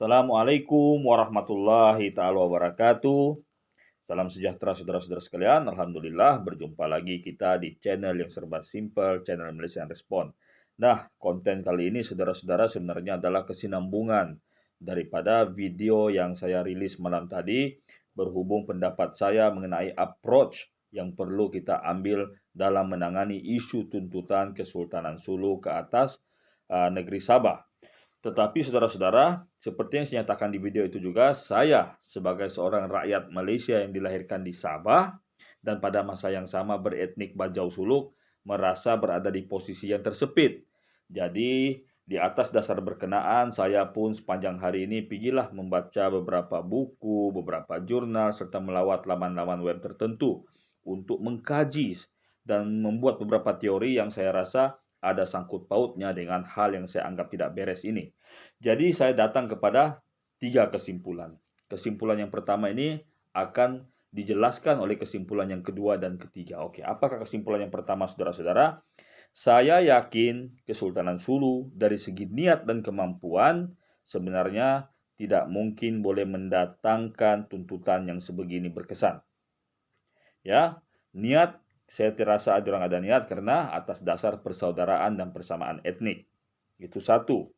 Assalamualaikum warahmatullahi taala wabarakatuh. Salam sejahtera saudara-saudara sekalian. Alhamdulillah berjumpa lagi kita di channel yang serba simpel, channel Malaysian Respon. Nah, konten kali ini saudara-saudara sebenarnya adalah kesinambungan daripada video yang saya rilis malam tadi berhubung pendapat saya mengenai approach yang perlu kita ambil dalam menangani isu tuntutan Kesultanan Sulu ke atas negeri Sabah. Tetapi saudara-saudara, seperti yang saya nyatakan di video itu juga, saya sebagai seorang rakyat Malaysia yang dilahirkan di Sabah dan pada masa yang sama beretnik Bajau Suluk, merasa berada di posisi yang tersepit. Jadi, di atas dasar berkenaan, saya pun sepanjang hari ini pergilah membaca beberapa buku, beberapa jurnal, serta melawat laman-laman web tertentu untuk mengkaji dan membuat beberapa teori yang saya rasa ada sangkut pautnya dengan hal yang saya anggap tidak beres ini. Jadi saya datang kepada 3 kesimpulan. Kesimpulan yang pertama ini akan dijelaskan oleh kesimpulan yang kedua dan ketiga. Oke, apakah kesimpulan yang pertama saudara-saudara? Saya yakin Kesultanan Sulu dari segi niat dan kemampuan sebenarnya tidak mungkin boleh mendatangkan tuntutan yang sebegini berkesan. Ya, niat saya terasa orang ada niat karena atas dasar persaudaraan dan persamaan etnik. Itu satu.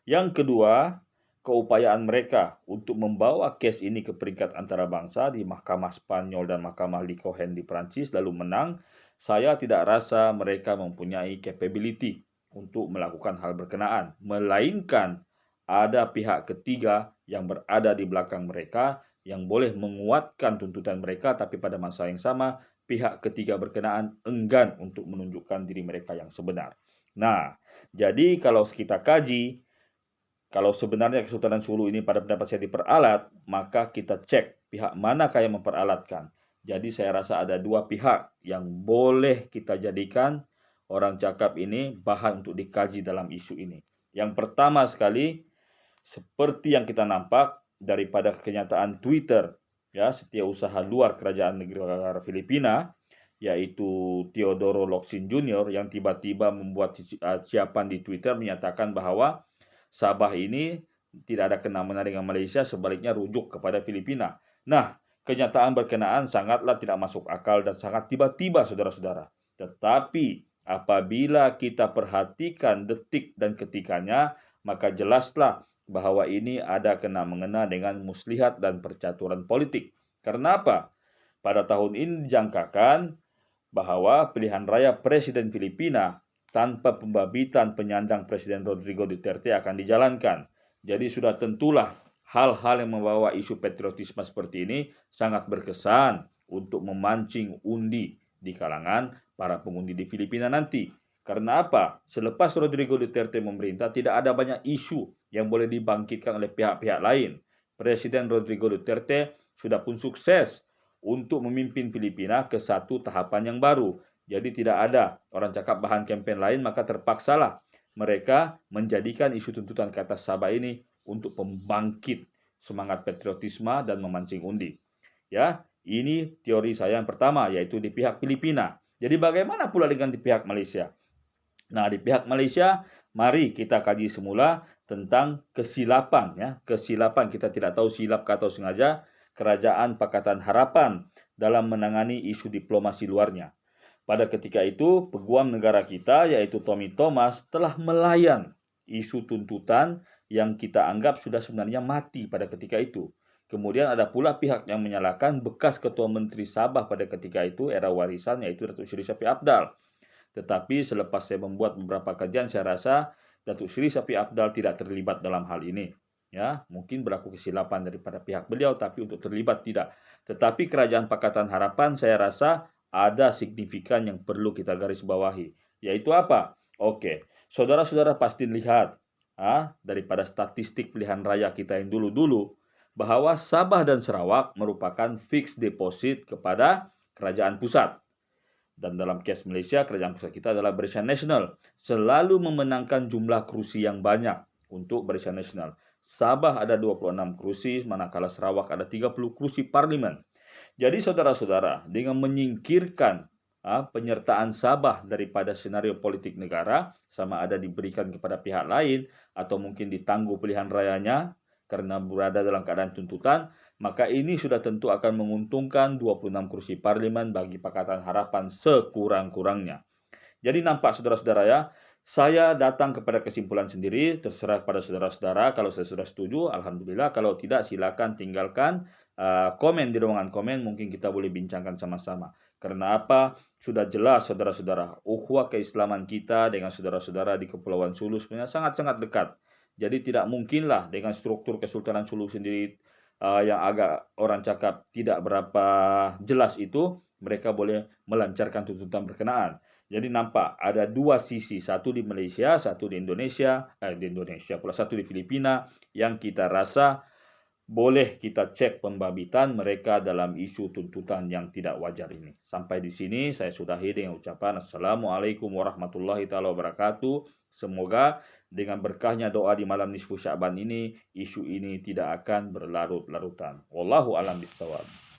Yang kedua, keupayaan mereka untuk membawa kes ini ke peringkat antarabangsa di Mahkamah Spanyol dan Mahkamah Le Cohen di Perancis lalu menang, saya tidak rasa mereka mempunyai capability untuk melakukan hal berkenaan. Melainkan ada pihak ketiga yang berada di belakang mereka yang boleh menguatkan tuntutan mereka, tapi pada masa yang sama pihak ketiga berkenaan enggan untuk menunjukkan diri mereka yang sebenar. Nah, jadi kalau kita kaji, kalau sebenarnya Kesultanan Sulu ini pada pendapat saya diperalat, maka kita cek pihak manakah yang memperalatkan. Jadi saya rasa ada dua pihak yang boleh kita jadikan orang cakap ini bahan untuk dikaji dalam isu ini. Yang pertama sekali, seperti yang kita nampak daripada kenyataan Twitter, ya, setiausaha luar kerajaan negara Filipina, yaitu Teodoro Locsin Jr. yang tiba-tiba membuat siapan di Twitter menyatakan bahwa Sabah ini tidak ada kena-mena dengan Malaysia, sebaliknya rujuk kepada Filipina. Nah, kenyataan berkenaan sangatlah tidak masuk akal dan sangat tiba-tiba, saudara-saudara. Tetapi apabila kita perhatikan detik dan ketikanya, maka jelaslah bahwa ini ada kena-mengena dengan muslihat dan percaturan politik. Karena apa? Pada tahun ini dijangkakan bahwa pilihan raya Presiden Filipina tanpa pembabitan penyandang Presiden Rodrigo Duterte akan dijalankan. Jadi sudah tentulah hal-hal yang membawa isu patriotisme seperti ini sangat berkesan untuk memancing undi di kalangan para pengundi di Filipina nanti. Karena apa? Selepas Rodrigo Duterte memerintah, tidak ada banyak isu yang boleh dibangkitkan oleh pihak-pihak lain. Presiden Rodrigo Duterte sudah pun sukses untuk memimpin Filipina ke satu tahapan yang baru. Jadi tidak ada orang cakap bahan kempen lain, maka terpaksalah mereka menjadikan isu tuntutan ke atas Sabah ini untuk pembangkit semangat patriotisme dan memancing undi. Ya, ini teori saya yang pertama, yaitu di pihak Filipina. Jadi bagaimana pula dengan di pihak Malaysia? Nah, di pihak Malaysia, mari kita kaji semula tentang kesilapan. Ya, kesilapan kita tidak tahu silap atau sengaja Kerajaan Pakatan Harapan dalam menangani isu diplomasi luarnya. Pada ketika itu, peguam negara kita, yaitu Tommy Thomas, telah melayan isu tuntutan yang kita anggap sudah sebenarnya mati pada ketika itu. Kemudian ada pula pihak yang menyalahkan bekas Ketua Menteri Sabah pada ketika itu, era warisan, yaitu Datuk Seri Shafie Apdal. Tetapi selepas saya membuat beberapa kajian, saya rasa Datuk Seri Shafie Apdal tidak terlibat dalam hal ini. Ya, mungkin berlaku kesilapan daripada pihak beliau, tapi untuk terlibat tidak. Tetapi Kerajaan Pakatan Harapan saya rasa ada signifikan yang perlu kita garis bawahi. Yaitu apa? Oke, saudara-saudara pasti lihat daripada statistik pilihan raya kita yang dulu-dulu, bahwa Sabah dan Sarawak merupakan fixed deposit kepada kerajaan pusat. Dan dalam kes Malaysia, kerajaan pusat kita adalah Barisan Nasional. Selalu memenangkan jumlah kerusi yang banyak untuk Barisan Nasional. Sabah ada 26 kerusi, manakala Sarawak ada 30 kerusi parlimen. Jadi saudara-saudara, dengan menyingkirkan penyertaan Sabah daripada senario politik negara, sama ada diberikan kepada pihak lain, atau mungkin ditangguh pilihan rayanya, karena berada dalam keadaan tuntutan, maka ini sudah tentu akan menguntungkan 26 kursi parlemen bagi Pakatan Harapan sekurang-kurangnya. Jadi nampak saudara-saudara ya, saya datang kepada kesimpulan sendiri, terserah pada saudara-saudara. Kalau saya sudah setuju, alhamdulillah. Kalau tidak, silakan tinggalkan komen di ruangan komen, mungkin kita boleh bincangkan sama-sama. Karena apa? Sudah jelas saudara-saudara, ukhuwah keislaman kita dengan saudara-saudara di Kepulauan Sulu sebenarnya sangat-sangat dekat. Jadi tidak mungkinlah dengan struktur Kesultanan Sulu sendiri yang agak orang cakap tidak berapa jelas itu, mereka boleh melancarkan tuntutan berkenaan. Jadi nampak ada dua sisi, satu di Malaysia, satu di Indonesia, pula satu di Filipina, yang kita rasa boleh kita cek pembabitan mereka dalam isu tuntutan yang tidak wajar ini. Sampai di sini saya sudahi dengan ucapan Assalamualaikum warahmatullahi wabarakatuh. Semoga dengan berkahnya doa di malam nisfu Sya'ban ini, isu ini tidak akan berlarut-larutan. Wallahu a'lam bishawab.